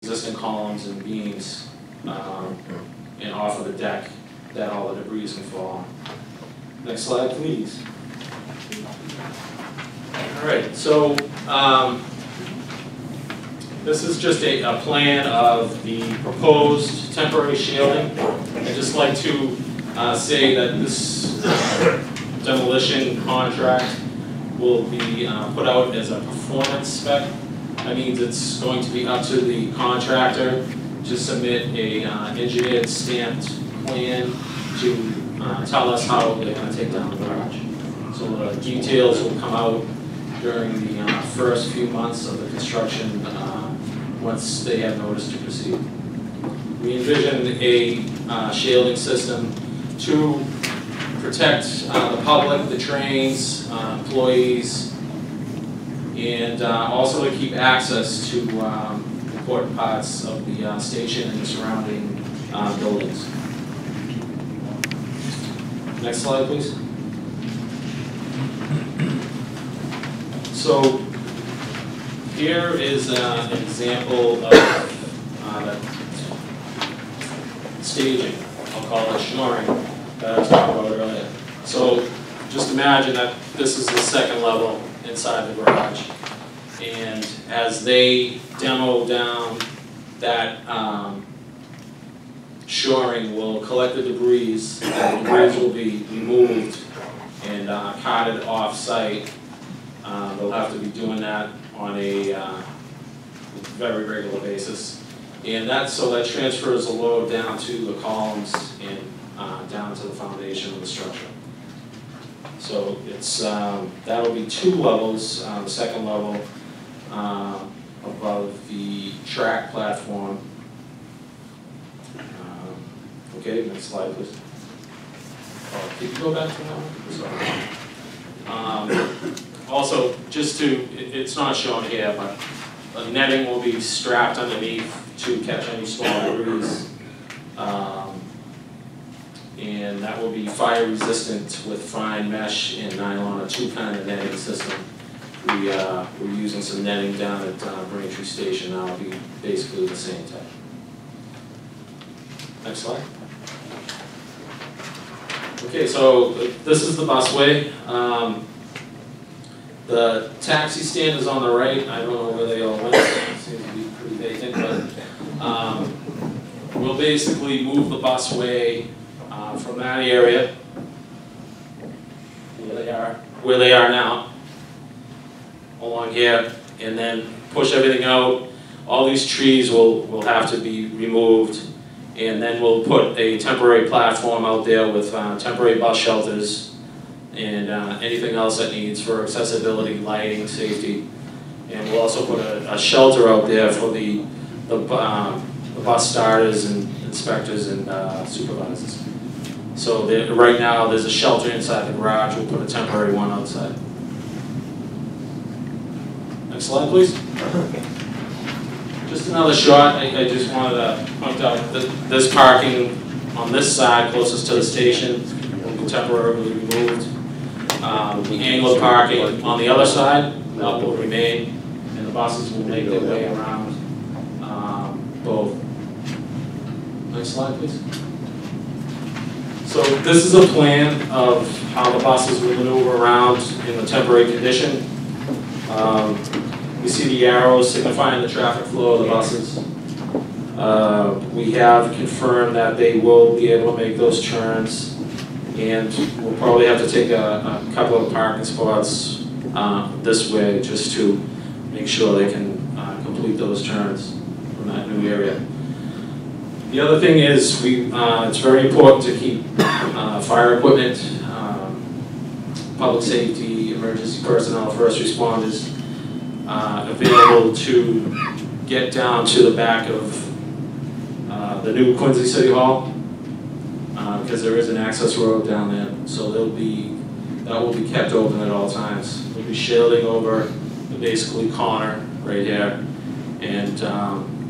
existing columns and beams and off of the deck that all the debris can fall on. Next slide, please. All right, so this is just a plan of the proposed temporary shielding. I'd just like to say that this demolition contract will be put out as a performance spec. That means it's going to be up to the contractor to submit a engineered stamped plan to tell us how they're going to take down the garage. So the details will come out during the first few months of the construction once they have notice to proceed. We envision a shielding system to protect the public, the trains, employees, and also to keep access to important parts of the station and the surrounding buildings. Next slide, please. So here is an example of the staging, I'll call it shoring, that I was talking about earlier. So just imagine that this is the second level inside the garage. And as they demo down that shoring, will collect the debris. The debris will be removed and carted off-site. They'll have to be doing that on a very regular basis. And so that transfers the load down to the columns and down to the foundation of the structure. So it's that'll be 2 levels. The second level above the track platform. Okay, next slide, please. Oh, can you go back to that one? Sorry. Also, just to, it's not shown here, but the netting will be strapped underneath to catch any small debris. And that will be fire resistant with fine mesh and nylon, a 2-kind of netting system. We're using some netting down at Braintree Station. That'll be basically the same type. Next slide. Okay, so this is the busway. The taxi stand is on the right. I don't know where they all went. It seems to be pretty vacant, but we'll basically move the busway from that area where they are now, along here, and then push everything out. All these trees will have to be removed, and then we'll put a temporary platform out there with temporary bus shelters and anything else that needs for accessibility, lighting, safety. And we'll also put a shelter out there for the bus starters and inspectors and supervisors. So right now there's a shelter inside the garage. We'll put a temporary one outside. Next slide, please. Just another shot. I just wanted to point out that this parking on this side, closest to the station, will be temporarily removed. The angled parking on the other side will remain, and the buses will make their way around both. Next slide, please. So this is a plan of how the buses will maneuver around in the temporary condition. You see the arrows signifying the traffic flow of the buses. We have confirmed that they will be able to make those turns, and we'll probably have to take a couple of parking spots this way just to make sure they can complete those turns from that new area. The other thing is it's very important to keep fire equipment, public safety, emergency personnel, first responders available to get down to the back of the new Quincy City Hall, because there is an access road down there. So that will be kept open at all times. We'll be shielding over the basically corner right here, and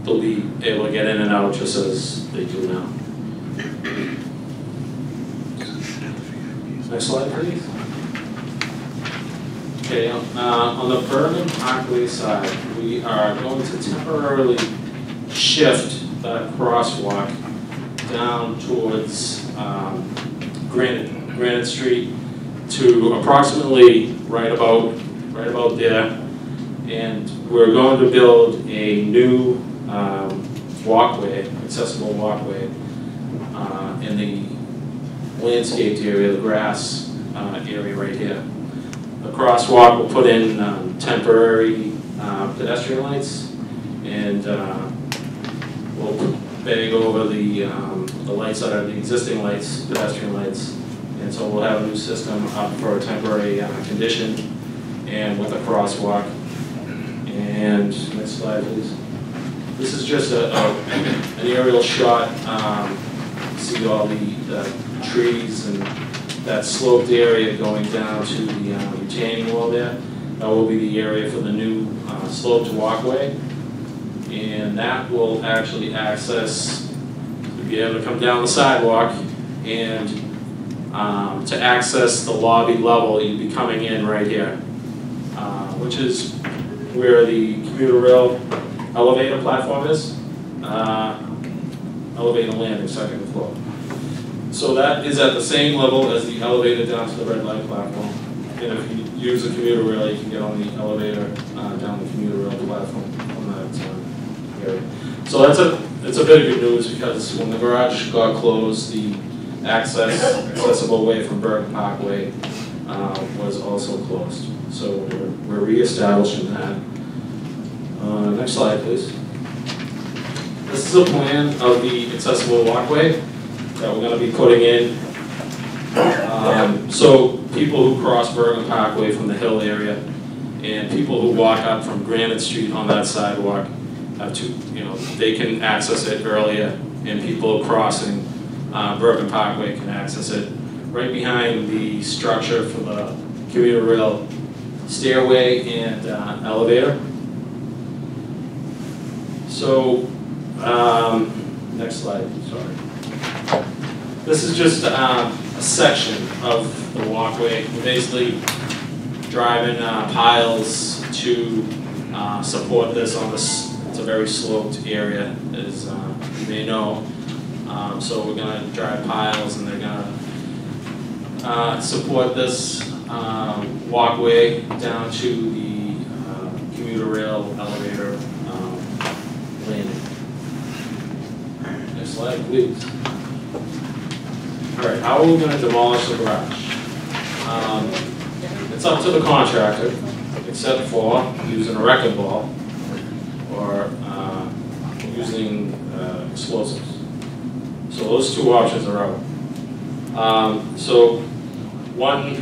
they'll be able to get in and out just as they do now. Next slide, please. Okay, on the Bergen Parkway side, we are going to temporarily shift that crosswalk down towards Granite Street to approximately right about there, and we're going to build a new walkway, accessible walkway, in the landscaped area, the grass area right here. The crosswalk will put in temporary pedestrian lights, and we'll bag over the lights that are the existing lights, pedestrian lights, and so we'll have a new system up for a temporary condition and with a crosswalk. And next slide, please. This is just an aerial shot. See all the trees and that sloped area going down to the retaining wall there. That will be the area for the new sloped walkway. And that will actually access, you'll be able to come down the sidewalk, and to access the lobby level, you'd be coming in right here, which is where the commuter rail elevator platform is. Elevator landing, second floor. So that is at the same level as the elevator down to the red light platform. And if you use the commuter rail, you can get on the elevator down the commuter rail platform from that area. So it's a bit of good news, because when the garage got closed, the accessible way from Bergen Parkway was also closed. So we're reestablishing that. Next slide, please. This is a plan of the accessible walkway that we're going to be putting in. So people who cross Bergen Parkway from the hill area, and people who walk up from Granite Street on that sidewalk have to, they can access it earlier, and people crossing Bergen Parkway can access it right behind the structure for the commuter rail stairway and elevator. So, next slide, sorry. This is just a section of the walkway. We're basically driving piles to support this on this. It's a very sloped area, as you may know. So we're going to drive piles, and they're going to support this walkway down to the commuter rail elevator landing. Next slide, please. All right, how are we going to demolish the garage? It's up to the contractor, except for using a wrecking ball or using explosives. So those two options are out. So one,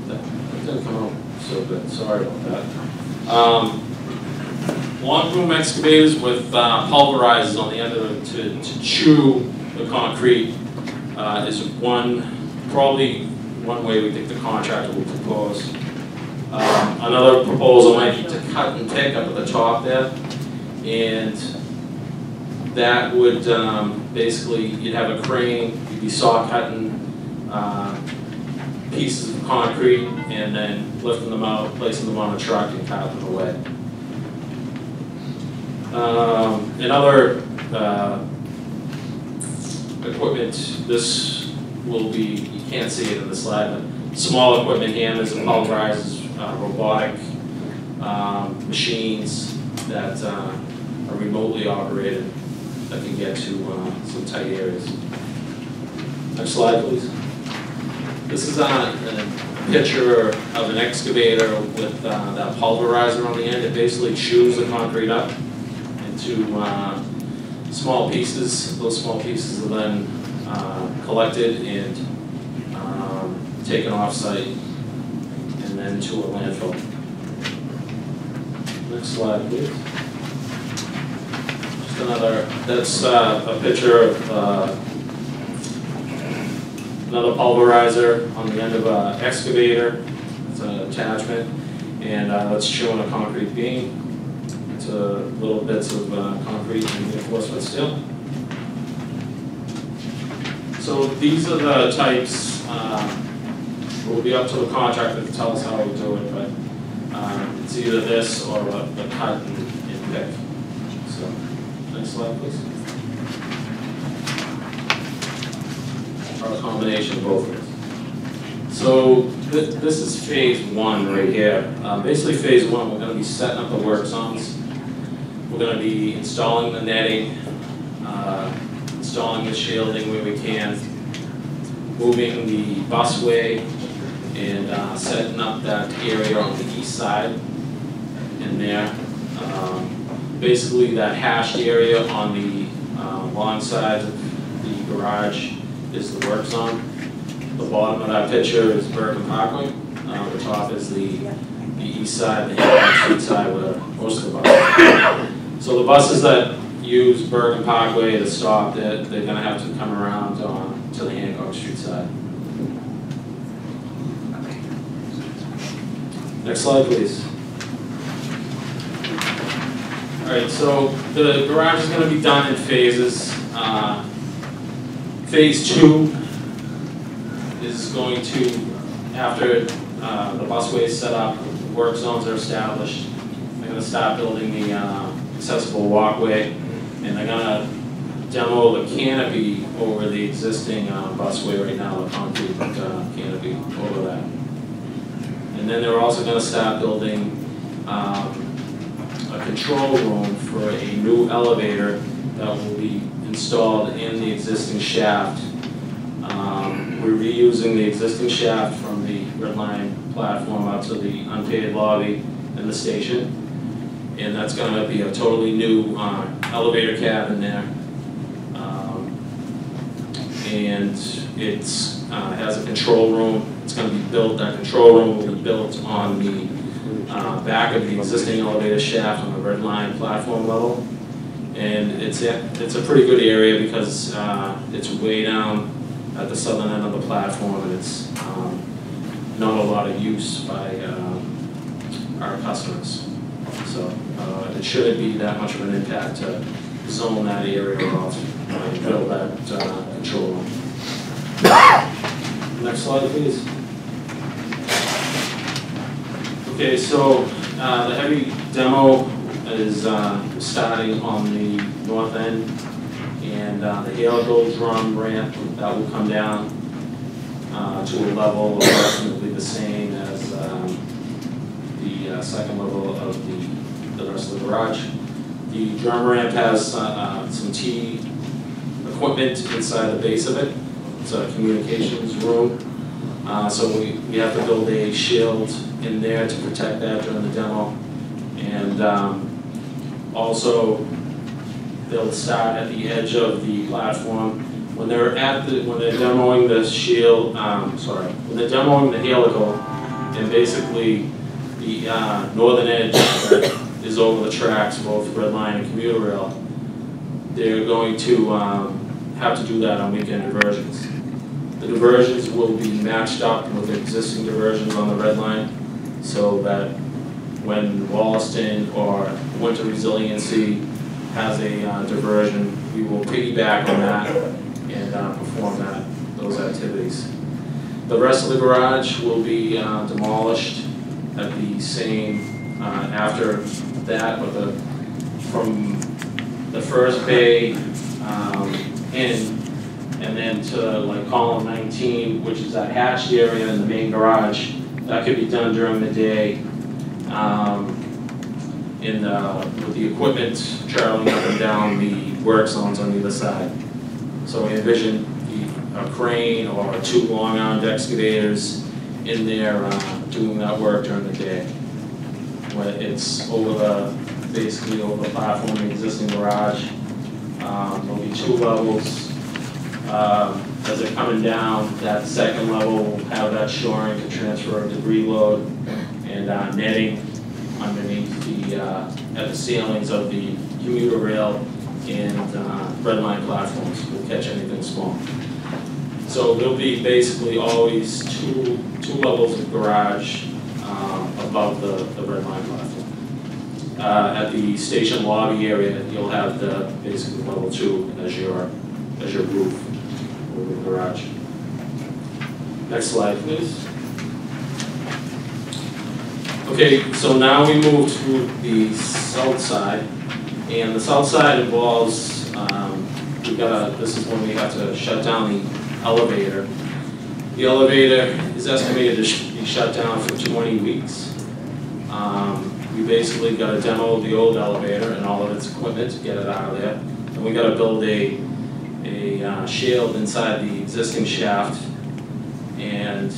that didn't come out so good, sorry about that. Long boom excavators with pulverizers on the end of it to chew the concrete is probably one way we think the contractor will propose. Another proposal might be to cut and pick up at the top there, and that would basically, you'd have a crane, you'd be saw cutting pieces of concrete and then lifting them out, placing them on a truck and carting them away. In other equipment, this will be, you can't see it in the slide, but small equipment, hammers and pulverizers, robotic machines that are remotely operated that can get to some tight areas. Next slide, please. This is a picture of an excavator with that pulverizer on the end. It basically chews the concrete up into small pieces. Those small pieces are then collected and taken off-site and then to a landfill. Next slide, please. Just another, that's a picture of another pulverizer on the end of an excavator. It's an attachment, and that's chewing a concrete beam. It's little bits of concrete and reinforcement steel. So these are the types. It will be up to the contractor to tell us how we do it, but it's either this or the cut and pick. Next slide, please. Or a combination of both of them. So this is phase one right here. Basically phase one, we're going to be setting up the work zones. We're going to be installing the netting, installing the shielding where we can, moving the busway, and setting up that area on the east side in there. Basically that hashed area on the long side of the garage is the work zone. The bottom of that picture is Bergen Parkway. The top is the east side, the Hancock Street side where most of the buses. So the buses that use Bergen Parkway to stop, they're going to have to come around to the Hancock Street side. Next slide, please. All right, so the garage is going to be done in phases. Phase two is going to, after the busway is set up, work zones are established, they're going to start building the accessible walkway, and they're going to demo the canopy over the existing busway right now, the concrete canopy over that. And then they're also going to start building a control room for a new elevator that will be installed in the existing shaft. We're reusing the existing shaft from the Red Line platform up to the unpaid lobby in the station. And that's going to be a totally new elevator cabin there. And it has a control room. It's going to be built, that control room will be built on the back of the existing elevator shaft on the Red Line platform level. And it's a pretty good area because it's way down at the southern end of the platform, and it's not a lot of use by our customers. So it shouldn't be that much of an impact to zone that area off and build that control room. Next slide, please. Okay, so the heavy demo is starting on the north end, and the helical drum ramp that will come down to a level approximately the same as the second level of the rest of the garage. The drum ramp has some T equipment inside the base of it. It's a communications room. So we have to build a shield in there to protect that during the demo. And also, they'll start at the edge of the platform. When they're demoing the shield, when they're demoing the helical, and basically the northern edge that is over the tracks, both Red Line and commuter rail, they're going to have to do that on weekend diversions. The diversions will be matched up with existing diversions on the Red Line, so that when Wollaston or Winter Resiliency has a diversion, we will piggyback on that and perform those activities. The rest of the garage will be demolished at the same, after that, from the first bay in, and then to like column 19, which is that hatched area in the main garage. That could be done during the day with the equipment traveling up and down the work zones on either side. So we envision a crane or two long-armed excavators in there doing that work during the day. When it's basically over the platform in the existing garage. There'll be two levels. As they're coming down, that second level will have that shoring to transfer a debris load and netting underneath at the ceilings of the commuter rail and Red Line platforms. Will catch anything small. So there'll be basically always two levels of garage above the Red Line platform. At the station lobby area, you'll have the basically level 2 as your roof over the garage. Next slide, please. Okay, so now we move to the south side. And the south side involves, this is when we have to shut down the elevator. The elevator is estimated to be shut down for 20 weeks. We basically got to demo the old elevator and all of its equipment to get it out of there. And we got to build a shield inside the existing shaft. And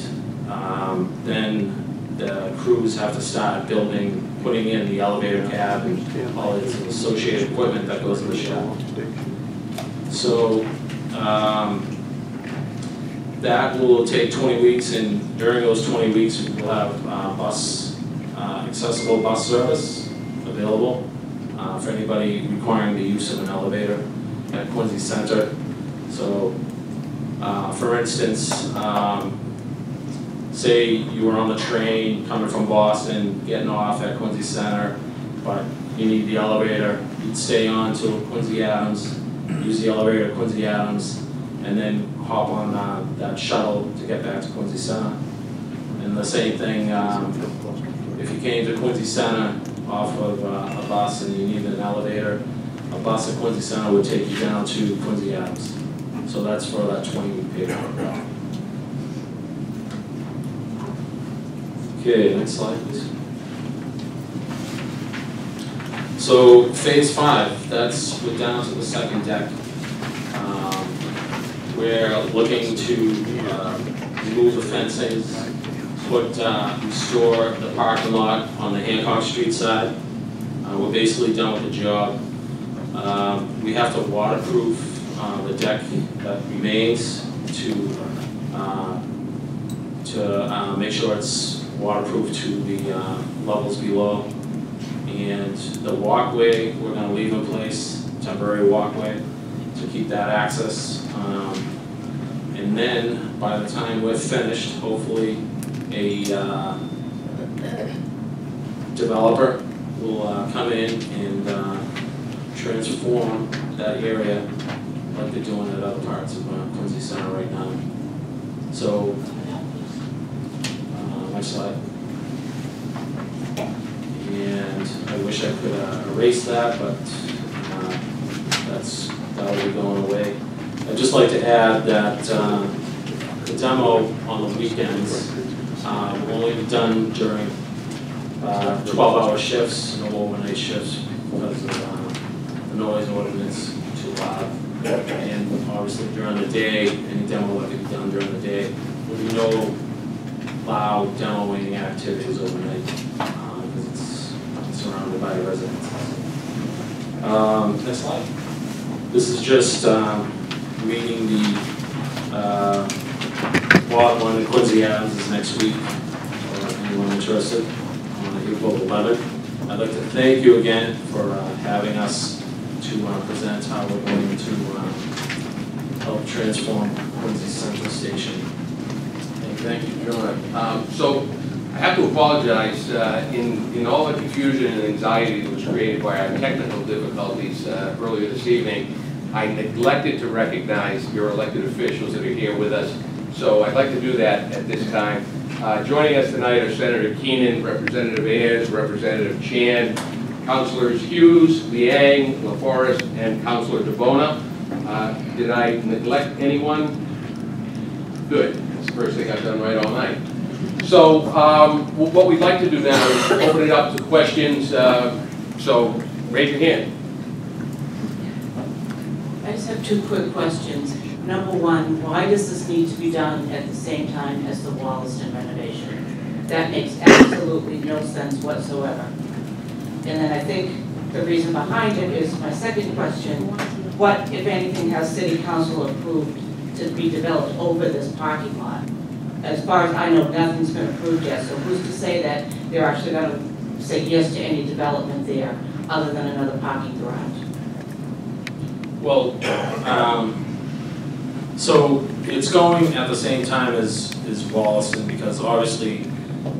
then the crews have to start putting in the elevator cab and all its associated equipment that goes in the shaft. So that will take 20 weeks, and during those 20 weeks we'll have accessible bus service available for anybody requiring the use of an elevator at Quincy Center. So for instance, say you were on the train coming from Boston, getting off at Quincy Center, but you need the elevator, you'd stay on to Quincy Adams, use the elevator at Quincy Adams, and then hop on that shuttle to get back to Quincy Center. And the same thing, if you came to Quincy Center off of a bus and you needed an elevator, a bus at Quincy Center would take you down to Quincy Adams. So that's for that 20-week period. Okay, next slide, please. So phase 5, we're down to the second deck. We're looking to remove the fencing, restore the parking lot on the Hancock Street side. We're basically done with the job. We have to waterproof the deck that remains to make sure it's waterproof to the levels below. And the walkway, we're going to leave in place, temporary walkway, to keep that access. And then, by the time we're finished, hopefully a developer will come in and transform that area like they're doing at other parts of Quincy Center right now. So, next slide. And I wish I could erase that, but that will be going away. I'd just like to add that the demo on the weekends will only be done during 12-hour shifts, no overnight shifts, because of the noise ordinance too loud. And obviously during the day, any demo that can be done during the day, there will be no loud demoing activities overnight, because it's surrounded by residences. Next slide. This is just meeting the Ward 1 in Quincy Adams is next week, or anyone interested, on April 11th. I'd like to thank you again for having us to present how we're going to help transform Quincy Central Station. Thank you, John. So I have to apologize in all the confusion and anxiety that was created by our technical difficulties earlier this evening. I neglected to recognize your elected officials that are here with us, so I'd like to do that at this time. Joining us tonight are Senator Keenan, Representative Ayers, Representative Chan, Councilors Hughes, Liang, LaForest, and Councilor DeBona. Did I neglect anyone? Good. That's the first thing I've done right all night. So what we'd like to do now is open it up to questions. So raise your hand. I just have two quick questions. Number one, why does this need to be done at the same time as the Wollaston renovation? That makes absolutely no sense whatsoever. And then I think the reason behind it is my second question, what, if anything, has City Council approved to be developed over this parking lot? As far as I know, nothing's been approved yet, so who's to say that they're actually going to say yes to any development there other than another parking garage? Well, so it's going at the same time as Wollaston, because obviously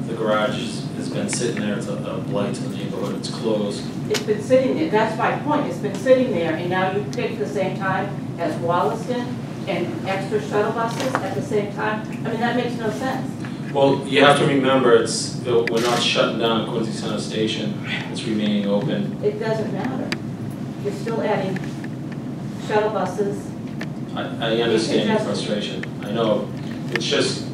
the garage has been sitting there. It's a blight to the neighborhood. It's closed. It's been sitting there. That's my point. It's been sitting there, and now you pick the same time as Wollaston and extra shuttle buses at the same time. I mean, that makes no sense. Well, you have to remember, we're not shutting down Quincy Center Station. It's remaining open. It doesn't matter. you're still adding shuttle buses. I understand your frustration. I know, it's just,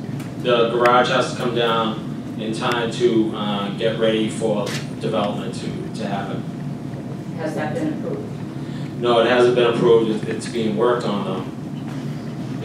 the garage has to come down in time to get ready for development to happen. Has that been approved? No, it hasn't been approved, it's being worked on though.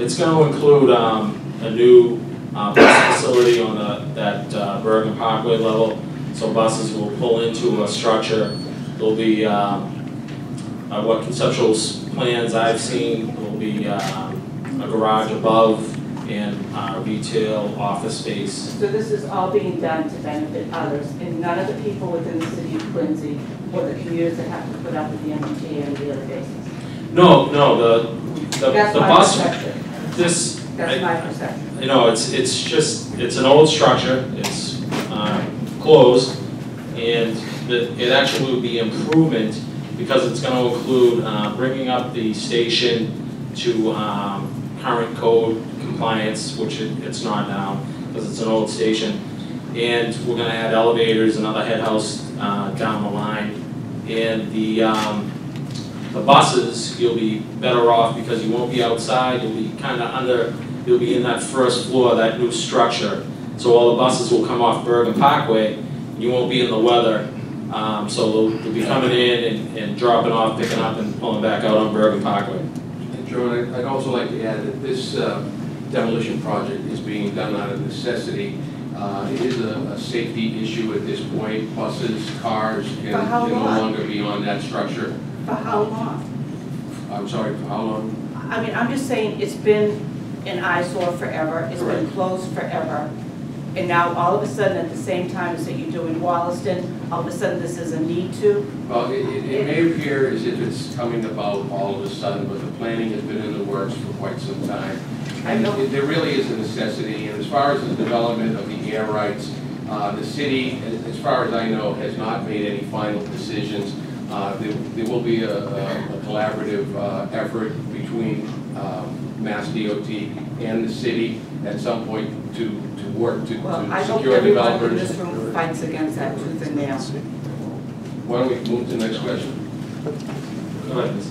It's gonna include a new bus facility on that Bergen Parkway level, so buses will pull into a structure. There'll be, what conceptual plans I've seen, there'll be a garage above and retail office space. So this is all being done to benefit others, and none of the people within the city of Quincy or the commuters that have to put up with the MBTA on a daily basis? No, the That's my bus, perception. That's my perception. You know, it's an old structure, it's closed, and it actually would be improvement because it's going to include bringing up the station to current code compliance, which it's not now because it's an old station, and we're going to add elevators and other head house down the line, and the buses, you'll be better off because you won't be outside, you'll be kind of you'll be in that first floor, that new structure. So all the buses will come off Bergen Parkway, you won't be in the weather. So they'll be coming in and dropping off, picking up and pulling back out on Bergen Parkway. And Joan, I'd also like to add that this demolition project is being done out of necessity. It is a safety issue at this point. Buses, cars can no longer be on that structure. For how long? I'm sorry, for how long? I mean, I'm just saying, it's been an eyesore forever, it's been closed forever. And now, all of a sudden, at the same time as that you're doing Wollaston, all of a sudden this is a need to? Well, it may appear as if it's coming about all of a sudden, but the planning has been in the works for quite some time. And there really is a necessity, and as far as the development of the air rights, the city, as far as I know, has not made any final decisions. There will be a collaborative effort between Mass DOT and the city at some point to work to I hope secure everyone in developers. this room fights against that tooth and nail. Why don't we move to the next question? Go ahead, Ms.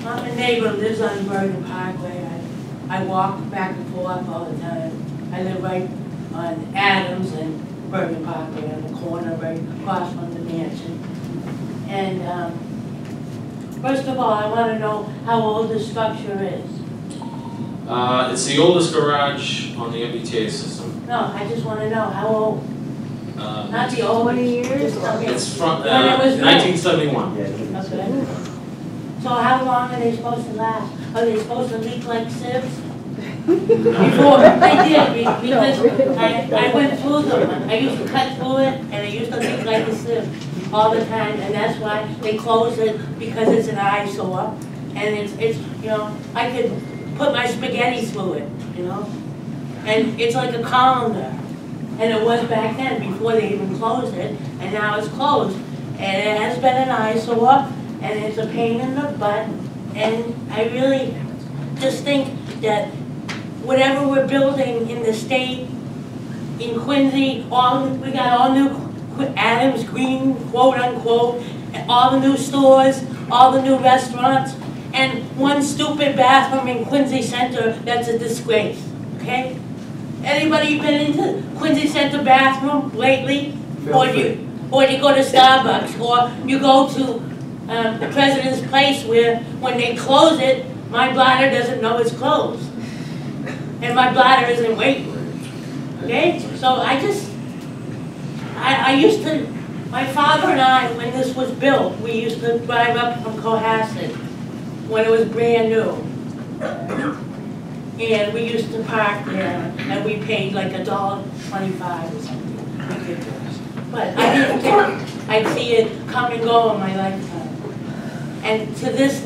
I'm a neighbor who lives on Bergen Parkway. I walk back and forth all the time. I live right on Adams and Bergen Parkway on the corner right across from the mansion. And first of all, I want to know how old the structure is. It's the oldest garage on the MBTA system. No, I just want to know how old. Not the old 20 years? It's from When it was built. 1971. Okay. So how long are they supposed to last? Are they supposed to leak like sieves? Before, they did, because I went through them. I used to cut through it, and it used to leak like a sieve all the time, and that's why they closed it, because it's an eyesore. And it's you know, I could put my spaghetti through it, you know? And it's like a colander. And it was back then, before they even closed it, and now it's closed. And it has been an eyesore, and it's a pain in the butt. And I really just think that whatever we're building in the state, in Quincy, we got all new Adams Green, quote unquote, all the new stores, all the new restaurants, and one stupid bathroom in Quincy Center that's a disgrace, okay? Anybody been into Quincy Center bathroom lately? Or you go to Starbucks, or you go to the President's Place where when they close it, my bladder doesn't know it's closed. And my bladder isn't waiting. Okay? So I used to, my father and I, when this was built, we used to drive up from Cohasset when it was brand new. And we used to park there, and we paid like $1.25 or something ridiculous. But I didn't think I'd see it come and go in my lifetime. And to this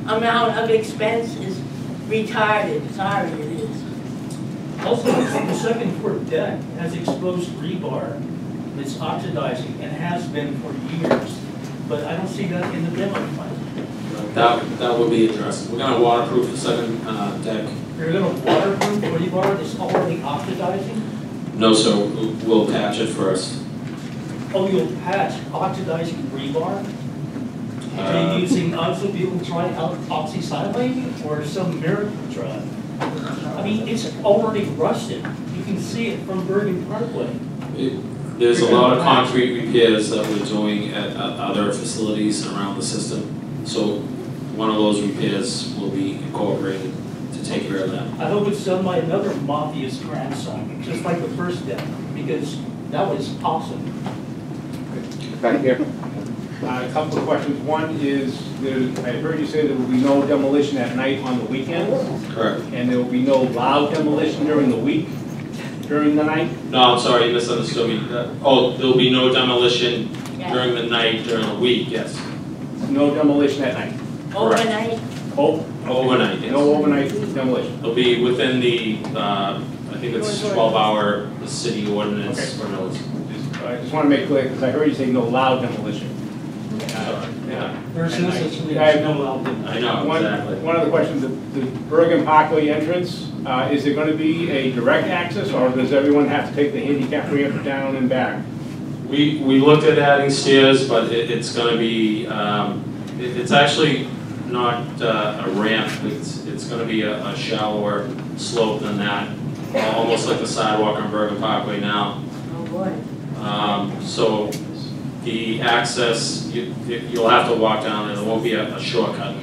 amount of expense is retarded. Sorry, it is. Also, the second floor deck has exposed rebar. It's oxidizing and has been for years. But I don't see that in the demo plan. That will be addressed. We're going to waterproof the second deck. You're going to waterproof rebar that's already oxidizing? No, sir. We'll patch it first. Oh, you'll patch oxidizing rebar? Are you using oxysilane or some miracle drug? I mean, it's already rusted. You can see it from Bergen Parkway. There's a lot of concrete repairs that we're doing at other facilities around the system. So one of those repairs will be incorporated to take care of that. I hope it's done by another mafia's grandson, just like the first death, because that was awesome. Back here. A couple of questions. One is, I heard you say there will be no demolition at night on the weekends, Correct. and there will be no loud demolition during the week, during the night? No, I'm sorry, you misunderstood me. Oh, there'll be no demolition during the night, during the week, yes. No demolition at night? Overnight? Overnight, yes. No overnight demolition? It'll be within the, I think it's 12-hour city ordinance for those. I just want to make clear, because I heard you say no loud demolition. Yeah. There's no such thing I as have no outlet. I know, exactly. One other question, the Bergen Parkway entrance, is there going to be a direct access, or does everyone have to take the handicap ramp down and back? We looked at adding stairs, but it's going to be, it's actually not a ramp, it's going to be a shallower slope than that, almost like the sidewalk on Bergen Parkway now. Oh, boy. So the access, you'll have to walk down and there won't be a shortcut.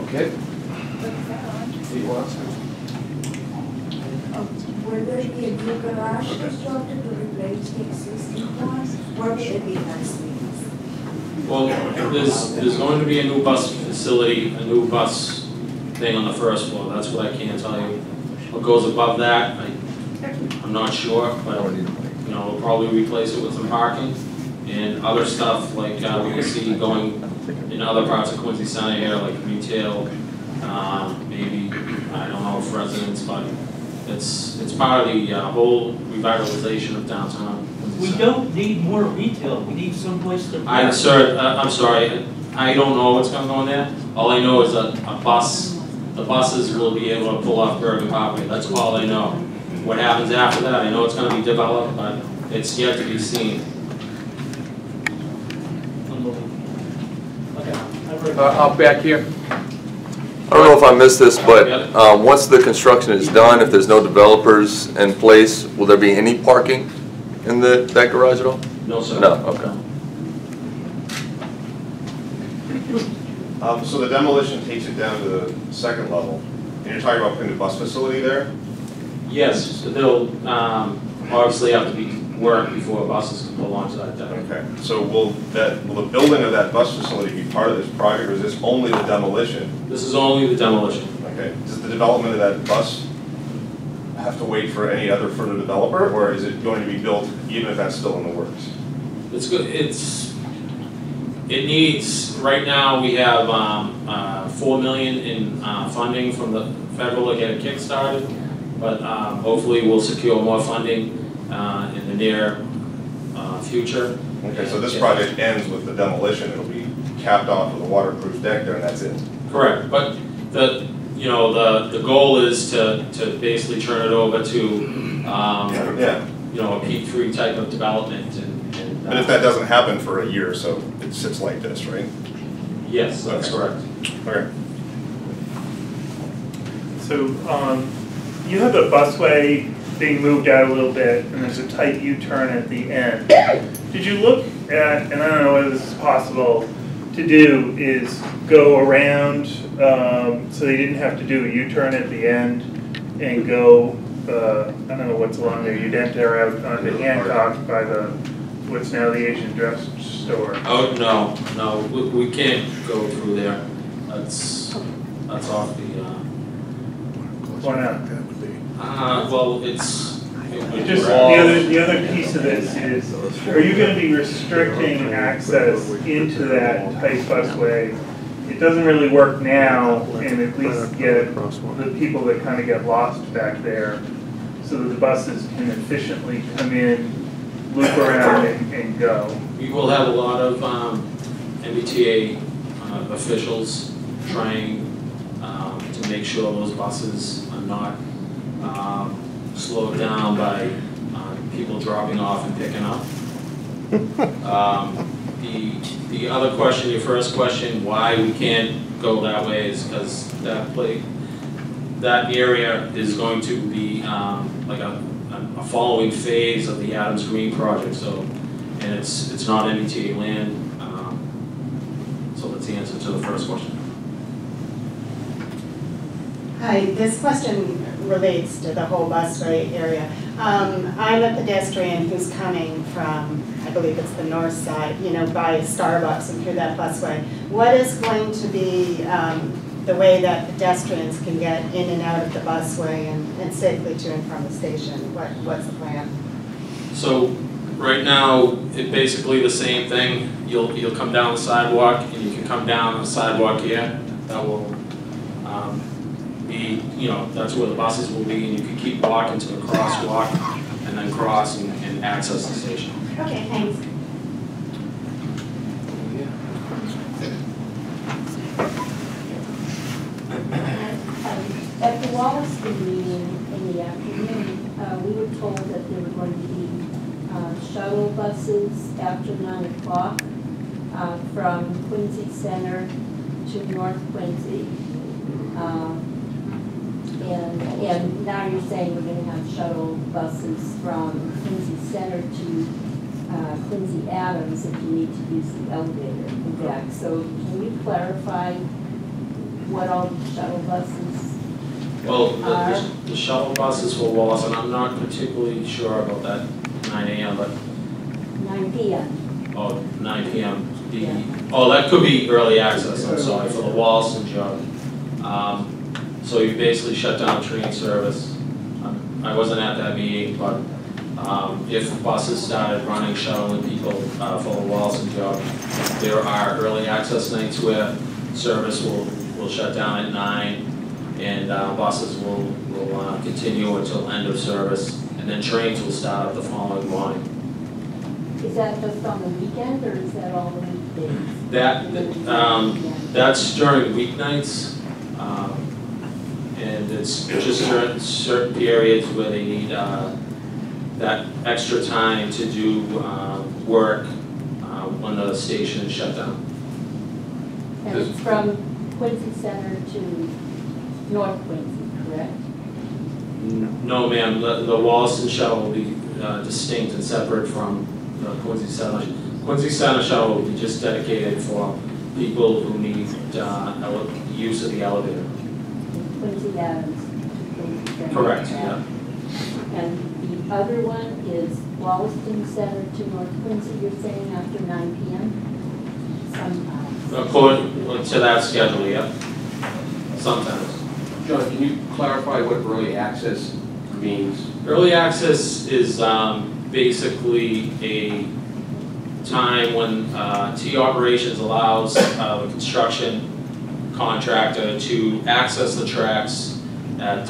Okay. Will there be a new garage constructed to replace the existing ones, or will it be next week? Well, there's going to be a new bus facility, a new bus thing on the first floor. That's what I can tell you. What goes above that, I'm not sure, but we'll probably replace it with some parking and other stuff like we can see going in other parts of Quincy Center here, like retail, maybe, I don't know if residents, but it's part of the whole revitalization of downtown. We don't need more retail, we need someplace to. I'm sorry, I don't know what's going to go in there. All I know is that the buses will be able to pull off Bergen Parkway. That's all I know. What happens after that, I know it's going to be developed, but it's yet to be seen. Up back here. I don't know if I missed this, but once the construction is done, if there's no developers in place, will there be any parking in that garage at all? No, sir. No, okay. So the demolition takes it down to the second level, and you're talking about putting a bus facility there? Yes, they'll obviously have to be worked before buses can pull onto that deck. Okay, so will the building of that bus facility be part of this project, or is this only the demolition? This is only the demolition. Okay, does the development of that bus have to wait for any other further developer, or is it going to be built even if that's still in the works? It's good. It needs, right now we have $4 million in funding from the federal to get it kick-started, but hopefully we'll secure more funding in the near future. Okay, so this project ends with the demolition. It'll be capped off with a waterproof deck there, and that's it. Correct, but the goal is to basically turn it over to a peak-free type of development. But if that doesn't happen for a year or so, it sits like this, right? Yes, that's correct. Okay. So you have the busway being moved out a little bit, and there's a tight U-turn at the end. Did you look at, and I don't know whether this is possible to do, is go around so they didn't have to do a U-turn at the end and go, I don't know what's along there, you'd enter out onto Hancock by what's now the Asian dress store. Oh, no, we can't go through there. That's off the, Why not? well, it's. Just the other piece of this is, are you going to be restricting access into that tight busway? It doesn't really work now, and at least get the people that kind of get lost back there, so that the buses can efficiently come in, loop around, and go. We will have a lot of MBTA officials trying to make sure those buses are not slowed down by people dropping off and picking up. The other question, your first question, why we can't go that way is because that area is going to be like a following phase of the Adams Green project. So, and it's not MBTA land. So that's the answer to the first question. Hi, this question relates to the whole busway area. I'm a pedestrian who's coming from, I believe it's the north side, you know, by Starbucks and through that busway. What is going to be the way that pedestrians can get in and out of the busway and safely to and from the station? What's the plan? So right now, it's basically the same thing. You'll come down the sidewalk, and you can come down the sidewalk here. That will be, you know, that's where the buses will be, and you can keep walking to the crosswalk and then cross and access the station. Okay, thanks. At the Wollaston meeting in the afternoon, we were told that there were going to be shuttle buses after 9 o'clock from Quincy Center to North Quincy. And now you're saying we're going to have shuttle buses from Quincy Center to Quincy Adams if you need to use the elevator and back. So can you clarify what all the shuttle buses Well, the shuttle buses for Wallace, and I'm not particularly sure about that 9 a.m., but 9 p.m. oh, 9 p.m. Oh, that could be early access, I'm sorry, for the Wallaston job. So you basically shut down train service. I wasn't at that meeting, but if buses started running, shuttling people for the Wallaston job, there are early access nights where service will shut down at 9, and buses will continue until end of service, and then trains will start up the following morning. Is that just on the weekend, or is that all the weekdays? That's during weeknights, and it's just during certain periods where they need that extra time to do work when the station is shut down. And it's from Quincy Center to North Quincy, correct? No, ma'am. The Wollaston shuttle will be distinct and separate from the Quincy Center. Quincy Center shuttle will be just dedicated for people who need use of the elevator. Quincy Adams. Quincy Center. Correct, yeah. And the other one is Wollaston Center to North Quincy, you're saying after 9 p.m.? Sometimes. According to that schedule, yeah. Sometimes. John, can you clarify what early access means? Early access is basically a time when T operations allows the construction contractor to access the tracks at